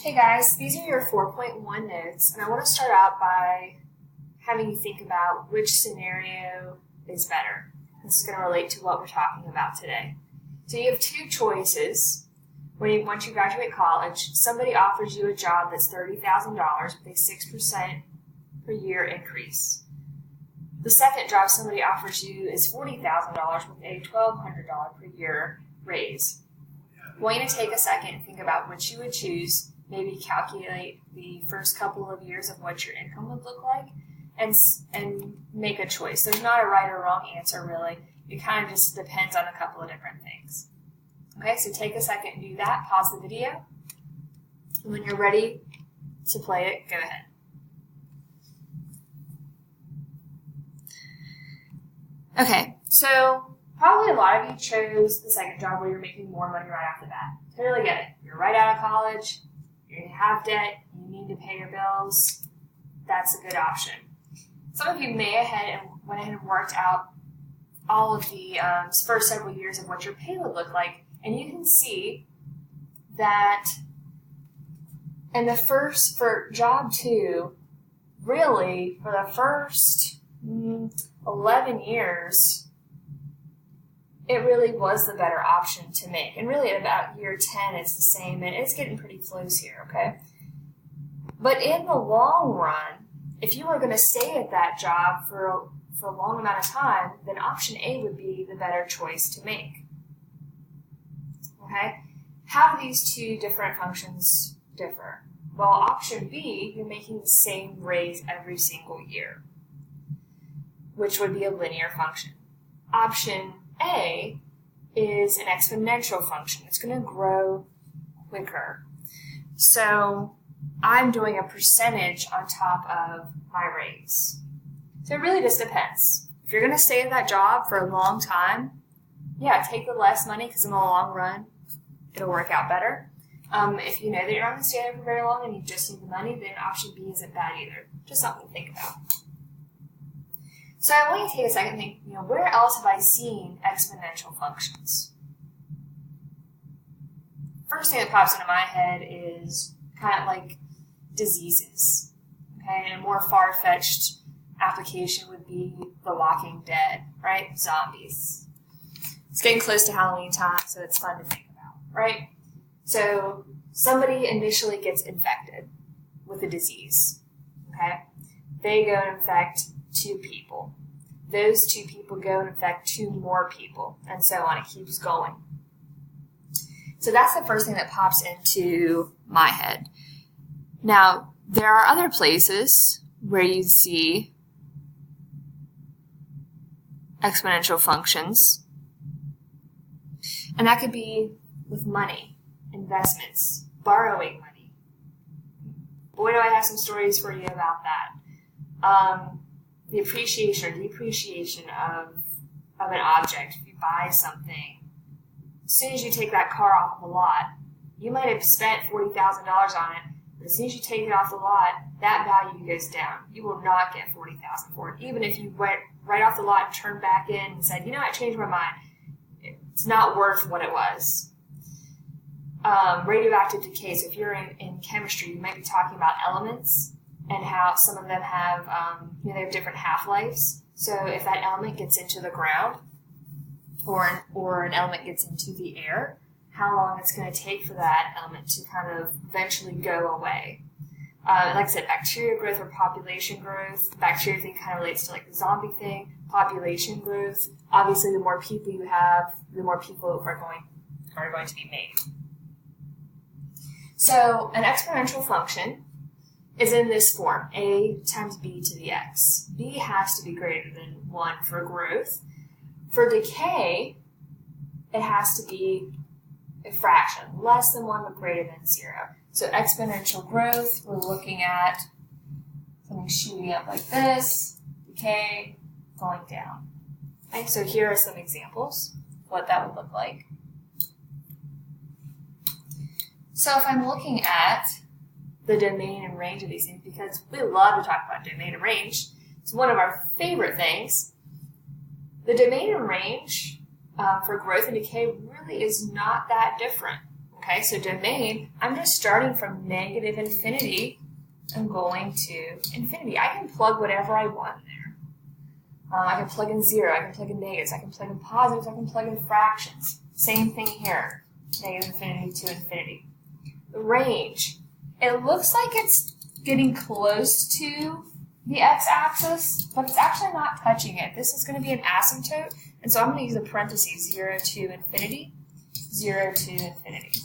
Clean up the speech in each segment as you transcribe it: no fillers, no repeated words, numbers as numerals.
Hey guys, these are your 4.1 notes, and I want to start out by having you think about which scenario is better. This is going to relate to what we're talking about today. So you have two choices. Once you graduate college, somebody offers you a job that's $30,000 with a 6% per year increase. The second job somebody offers you is $40,000 with a $1,200 per year raise. I want you to take a second and think about which you would choose. Maybe calculate the first couple of years of what your income would look like and make a choice. There's not a right or wrong answer, really. It kind of just depends on a couple of different things. Okay, so take a second and do that. Pause the video. And when you're ready to play it, go ahead. Okay, so probably a lot of you chose the second job where you're making more money right off the bat. Totally get it. You're right out of college. You have debt, you need to pay your bills, that's a good option. Some of you went ahead and worked out all of the first several years of what your pay would look like, and you can see that for job 2, really, for the first 11 years, it really was the better option to make. And really at about year 10, it's the same, and it's getting pretty close here, okay? But in the long run, if you were going to stay at that job for a long amount of time, then option A would be the better choice to make, okay? How do these two different functions differ? Well, option B, you're making the same raise every single year, which would be a linear function. Option A is an exponential function. It's going to grow quicker. So I'm doing a percentage on top of my raise. So it really just depends. If you're going to stay at that job for a long time, yeah, take the less money because in the long run, it'll work out better. If you know that you're not going to stay there for very long and you just need the money, then option B isn't bad either. Just something to think about. So I want you to take a second and think, where else have I seen exponential functions? First thing that pops into my head is kind of like diseases. Okay, and a more far-fetched application would be The Walking Dead, right? Zombies. It's getting close to Halloween time, so it's fun to think about, right? So somebody initially gets infected with a disease, okay? They go and infect 2 people. Those 2 people go and infect 2 more people, and so on. It keeps going. So that's the first thing that pops into my head. Now, there are other places where you see exponential functions, and that could be with money, investments, borrowing money. Boy, do I have some stories for you about that. The appreciation or depreciation of an object. If you buy something, as soon as you take that car off of the lot, you might have spent $40,000 on it, but as soon as you take it off the lot, that value goes down. You will not get $40,000 for it. Even if you went right off the lot and turned back in and said, I changed my mind, it's not worth what it was. Radioactive decay. So if you're in chemistry, you might be talking about elements and how some of them have, they have different half-lives. So if that element gets into the ground or an element gets into the air, how long it's going to take for that element to kind of eventually go away. Like I said, bacteria growth or population growth. Bacteria thing kind of relates to like the zombie thing. Population growth. Obviously, the more people you have, the more people are going to be made. So an exponential function is in this form, a times b to the x. B has to be greater than 1 for growth. For decay, it has to be a fraction, less than 1 but greater than 0. So exponential growth, we're looking at something shooting up like this, decay, going down. Okay, so here are some examples of what that would look like. So if I'm looking at the domain and range of these things, because we love to talk about domain and range, it's one of our favorite things. The domain and range for growth and decay really is not that different. Okay, so domain, I'm just starting from negative infinity and going to infinity. I can plug whatever I want in there. I can plug in 0, I can plug in negatives, I can plug in positives, I can plug in fractions. Same thing here, negative infinity to infinity. The range, it looks like it's getting close to the x-axis, but it's actually not touching it. This is going to be an asymptote, and so I'm going to use a parentheses, 0 to infinity, 0 to infinity.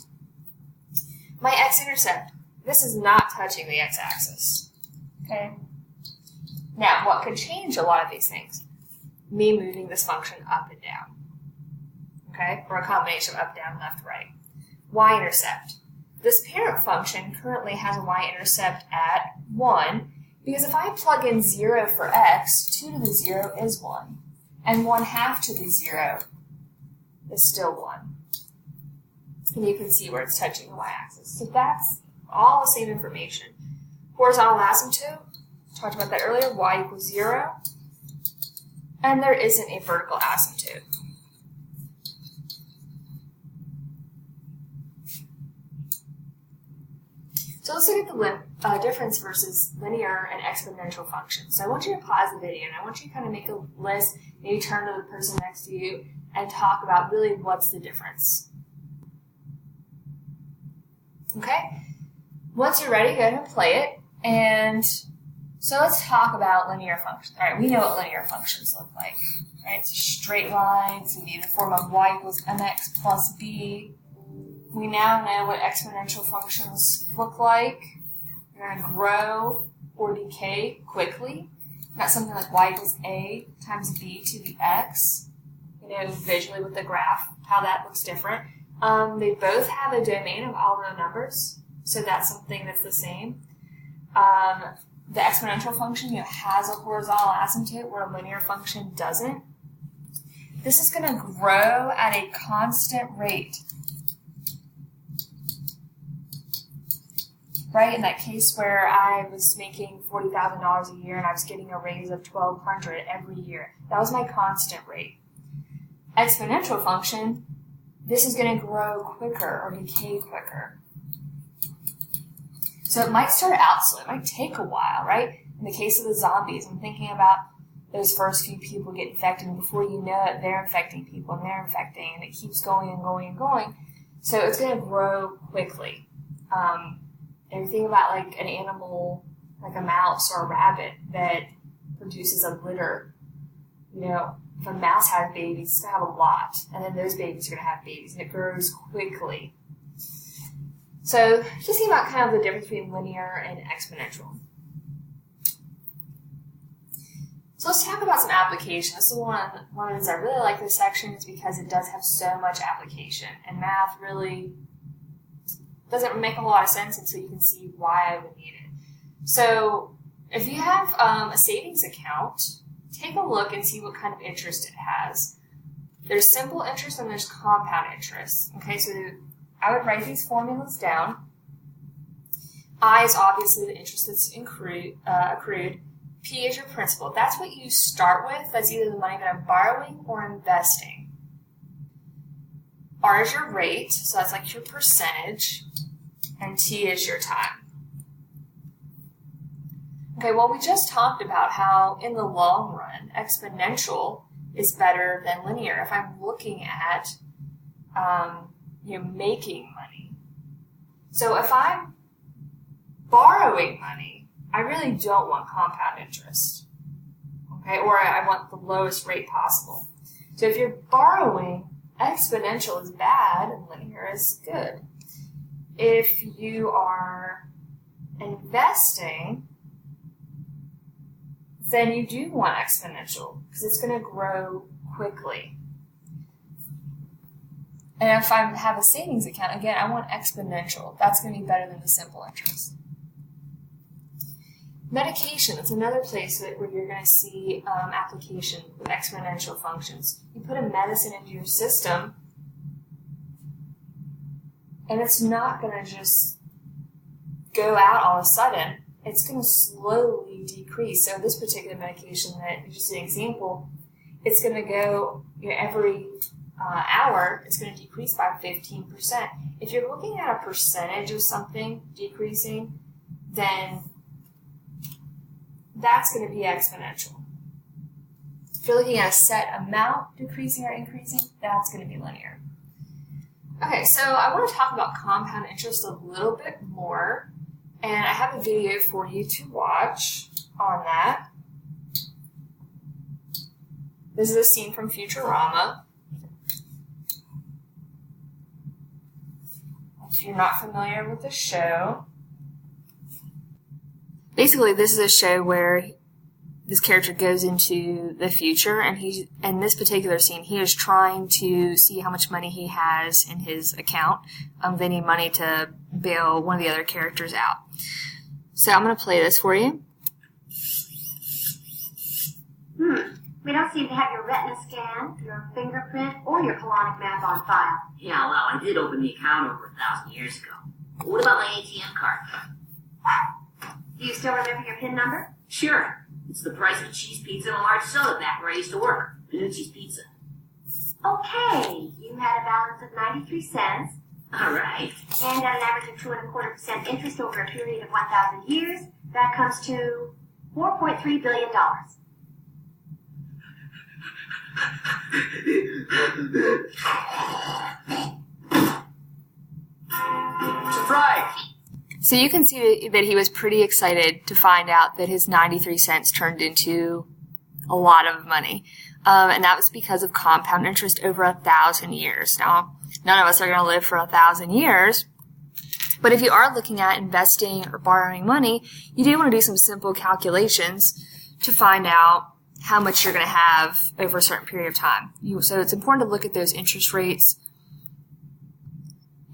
My x-intercept, this is not touching the x-axis. Okay. Now, what could change a lot of these things? Me moving this function up and down. Okay? Or a combination of up, down, left, right. Y-intercept. This parent function currently has a y-intercept at 1, because if I plug in 0 for x, 2 to the 0 is 1. And 1/2 to the 0 is still 1. And you can see where it's touching the y-axis. So that's all the same information. Horizontal asymptote, talked about that earlier, y equals 0. And there isn't a vertical asymptote. So let's look at the difference versus linear and exponential functions. So I want you to pause the video and I want you to kind of make a list, maybe turn to the person next to you and talk about really what's the difference. Okay? Once you're ready, go ahead and play it. And so let's talk about linear functions. All right, we know what linear functions look like. Right? It's a straight line. It's going to be in the form of y equals mx plus b. We now know what exponential functions look like. They're going to grow or decay quickly. Not something like y equals a times b to the x. You know visually with the graph how that looks different. They both have a domain of all real numbers, so that's something that's the same. The exponential function has a horizontal asymptote where a linear function doesn't. This is going to grow at a constant rate. Right, in that case where I was making $40,000 a year and I was getting a raise of $1,200 every year. That was my constant rate. Exponential function, this is going to grow quicker or decay quicker. So it might start out slow, it might take a while, right? In the case of the zombies, I'm thinking about those first few people get infected, and before you know it, they're infecting people, and they're infecting, and it keeps going and going and going. So it's going to grow quickly. And you think about like an animal, like a mouse or a rabbit that produces a litter. If a mouse has babies, it's going to have a lot. And then those babies are going to have babies, and it grows quickly. So just think about kind of the difference between linear and exponential. So let's talk about some application. This is one of the reasons I really like this section is because it does have so much application. And math really doesn't make a lot of sense until you can see why I would need it. So if you have a savings account, take a look and see what kind of interest it has. There's simple interest and there's compound interest. Okay, so I would write these formulas down. I is obviously the interest that's accrued. P is your principal. That's what you start with. That's either the money that I'm borrowing or investing. R is your rate, so that's like your percentage. And T is your time. Okay, well, we just talked about how in the long run, exponential is better than linear if I'm looking at making money. So if I'm borrowing money, I really don't want compound interest. Okay, or I want the lowest rate possible. So if you're borrowing, exponential is bad and linear is good. If you are investing, then you do want exponential because it's going to grow quickly. And if I have a savings account, again, I want exponential. That's going to be better than the simple interest. Medication, that's another place where you're going to see application with exponential functions. You put a medicine into your system, and it's not going to just go out all of a sudden. It's going to slowly decrease. So this particular medication that is just an example, it's going to go every hour, it's going to decrease by 15%. If you're looking at a percentage of something decreasing, then that's going to be exponential. If you're looking at a set amount decreasing or increasing, that's going to be linear. Okay, so I want to talk about compound interest a little bit more, and I have a video for you to watch on that. This is a scene from Futurama. If you're not familiar with the show, basically this is a show where this character goes into the future, and in this particular scene, he is trying to see how much money he has in his account. They need money to bail one of the other characters out. So I'm going to play this for you. We don't seem to have your retina scan, your fingerprint, or your colonic map on file. Yeah, well, I did open the account over 1,000 years ago. What about my ATM card? Do you still remember your PIN number? Sure. It's the price of cheese pizza and a large soda back where I used to work. Panucci's Pizza. Okay, you had a balance of 93 cents. All right. And at an average of 2.25% interest over a period of 1,000 years, that comes to $4.3 billion. Surprise! So you can see that he was pretty excited to find out that his 93 cents turned into a lot of money. And that was because of compound interest over 1,000 years. Now, none of us are going to live for 1,000 years. But if you are looking at investing or borrowing money, you do want to do some simple calculations to find out how much you're going to have over a certain period of time. So it's important to look at those interest rates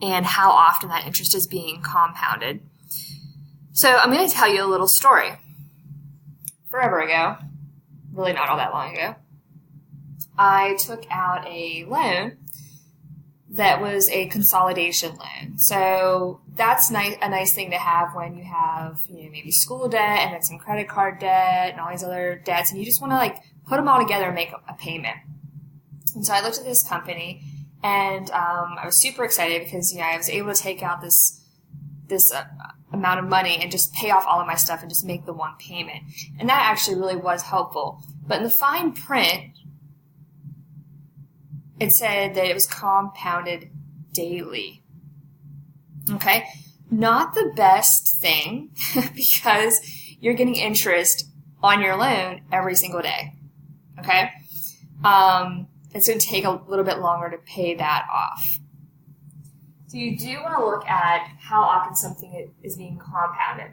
and how often that interest is being compounded. So I'm going to tell you a little story. Forever ago, really not all that long ago, I took out a loan that was a consolidation loan. So that's a nice thing to have when you have, maybe school debt and then some credit card debt and all these other debts, and you just want to put them all together and make a payment. And so I looked at this company, and I was super excited because I was able to take out this amount of money and just pay off all of my stuff and just make the one payment. And that actually really was helpful. But in the fine print, it said that it was compounded daily. Okay? Not the best thing because you're getting interest on your loan every single day. Okay? It's going to take a little bit longer to pay that off. So you do want to look at how often something is being compounded.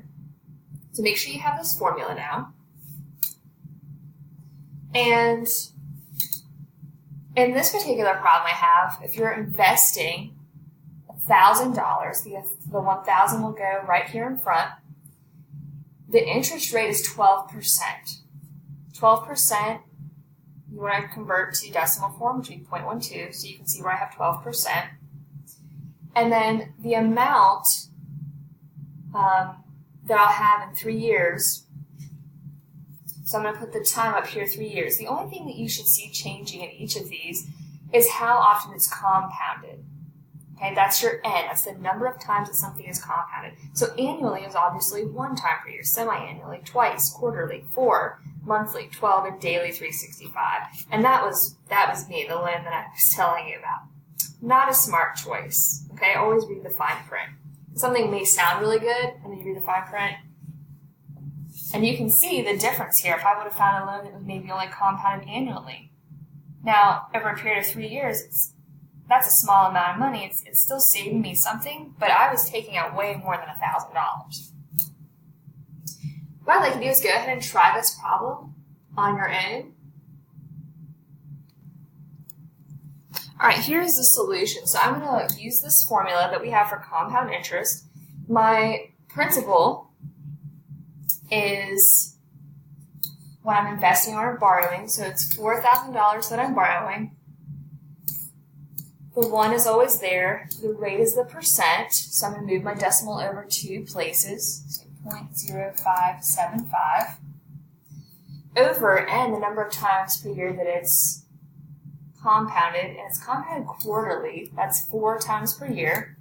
So make sure you have this formula now. And in this particular problem I have, if you're investing $1,000, the 1,000 will go right here in front. The interest rate is 12%. 12%, you want to convert to decimal form, which would be 0.12, so you can see where I have 12%. And then the amount that I'll have in 3 years, so I'm going to put the time up here, 3 years. The only thing that you should see changing in each of these is how often it's compounded. Okay, that's your N. That's the number of times that something is compounded. So annually is obviously 1 time per year, semi-annually, twice, quarterly, 4, monthly, 12, and daily 365. And that was me, the loan that I was telling you about. Not a smart choice. Okay, always read the fine print. Something may sound really good, and then you read the fine print, and you can see the difference here. If I would have found a loan that was maybe only compounded annually. Now, over a period of 3 years, that's a small amount of money. It's still saving me something, but I was taking out way more than $1,000. What I'd like to do is go ahead and try this problem on your own. All right, here's the solution. So I'm going to use this formula that we have for compound interest. My principal is what I'm investing or borrowing. So it's $4,000 that I'm borrowing. The 1 is always there. The rate is the percent. So I'm going to move my decimal over 2 places. So 0.0575. Over N, the number of times per year that it's compounded, and it's compounded quarterly. That's 4 times per year.